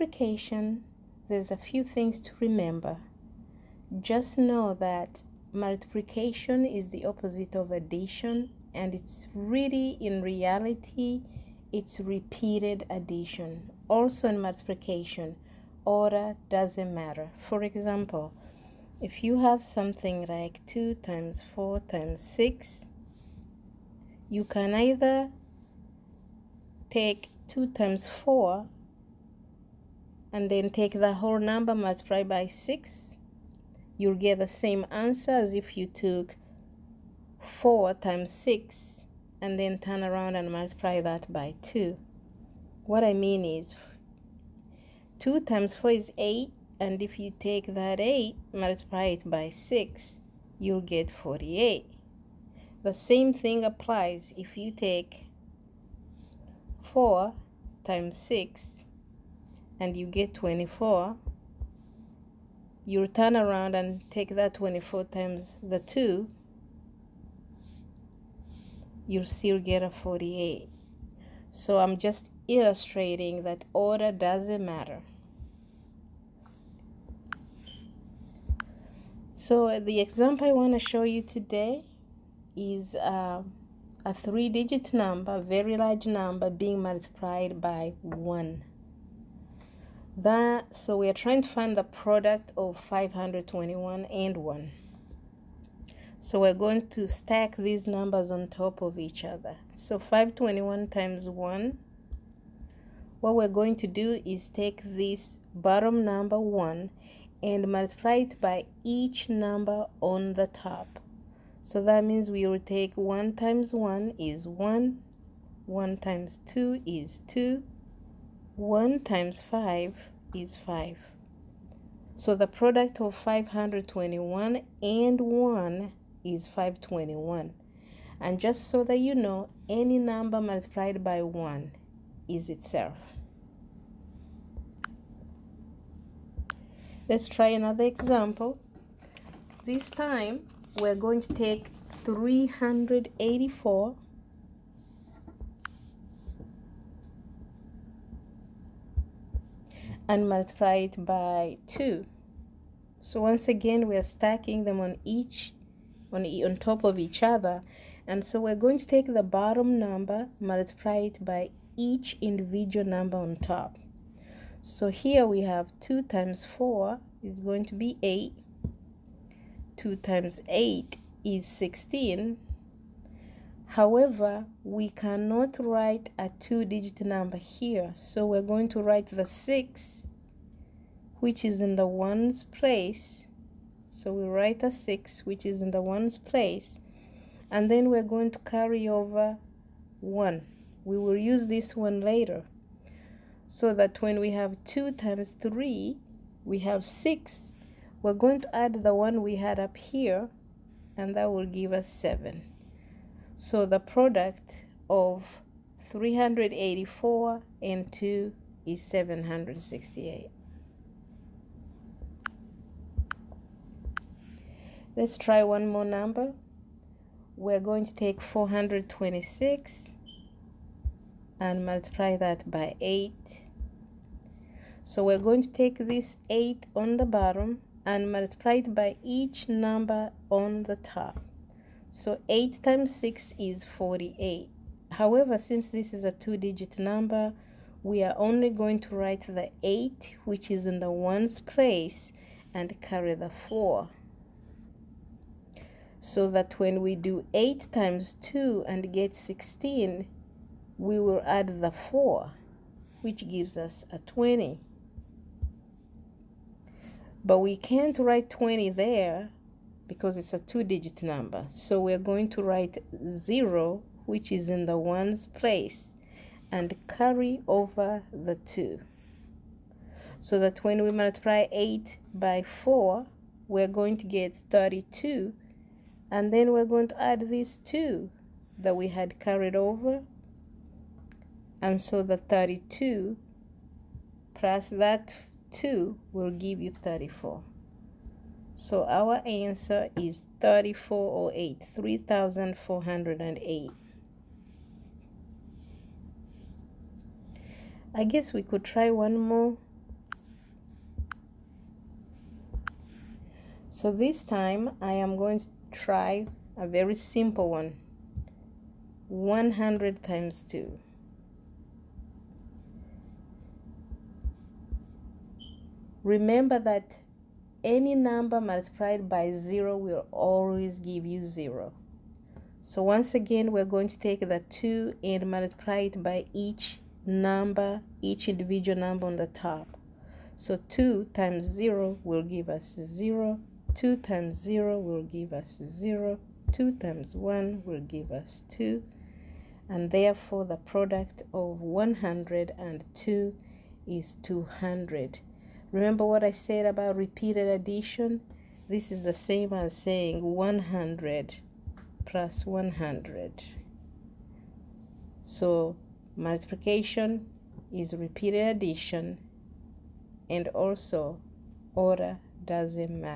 multiplication, there's a few things to remember. Just know that multiplication is the opposite of addition, and it's really, in reality, it's repeated addition. Also in multiplication, order doesn't matter. For example, if you have something like 2 times 4 times 6, you can either take 2 times 4 and then take the whole number multiplied by 6. You'll get the same answer as if you took 4 times 6 and then turn around and multiply that by 2. What I mean is 2 times 4 is 8, and if you take that 8, multiply it by 6, you'll get 48. The same thing applies if you take 4 times 6 and you get 24. You'll turn around and take that 24 times the 2, you'll still get a 48. So I'm just illustrating that order doesn't matter. So the example I want to show you today is a 3-digit number, very large number, being multiplied by 1. So we are trying to find the product of 521 and 1. So we're going to stack these numbers on top of each other. So 521 times 1, what we're going to do is take this bottom number 1 and multiply it by each number on the top. So that means we will take 1 times 1 is 1, 1 times 2 is 2, 1 times 5 is 5. So the product of 521 and 1 is 521. And just so that you know, any number multiplied by 1 is itself. Let's try another example. This time we're going to take 384 and multiply it by 2. So once again, we are stacking them on top of each other, and so we're going to take the bottom number, multiply it by each individual number on top. So here we have 2 times 4 is going to be 8. 2 times 8 is 16. However, we cannot write a 2-digit number here, so we're going to write the 6, which is in the ones place. So we write a 6, which is in the ones place, and then we're going to carry over 1. We will use this one later, so that when we have 2 times 3, we have 6. We're going to add the 1 we had up here, and that will give us 7. So the product of 384 and 2 is 768. Let's try one more number. We're going to take 426 and multiply that by 8. So we're going to take this 8 on the bottom and multiply it by each number on the top. So 8 times 6 is 48. However, since this is a 2-digit number, we are only going to write the 8, which is in the ones place, and carry the 4. So that when we do 8 times 2 and get 16, we will add the 4, which gives us a 20. But we can't write 20 there because it's a 2-digit number. So we're going to write 0, which is in the ones place, and carry over the 2. So that when we multiply 8 by 4, we're going to get 32. And then we're going to add these 2 that we had carried over. And so the 32 plus that 2 will give you 34. So our answer is 3408, 3,408. I guess we could try one more. So this time I am going to try a very simple one. 100 times 2. Remember that any number multiplied by 0 will always give you 0. So once again, we're going to take the 2 and multiply it by each number, each individual number on the top. So 2 times 0 will give us 0. 2 times 0 will give us 0. 2 times 1 will give us 2. And therefore, the product of 100 and 2 is 200. Remember what I said about repeated addition? This is the same as saying 100 plus 100. So multiplication is repeated addition, and also order doesn't matter.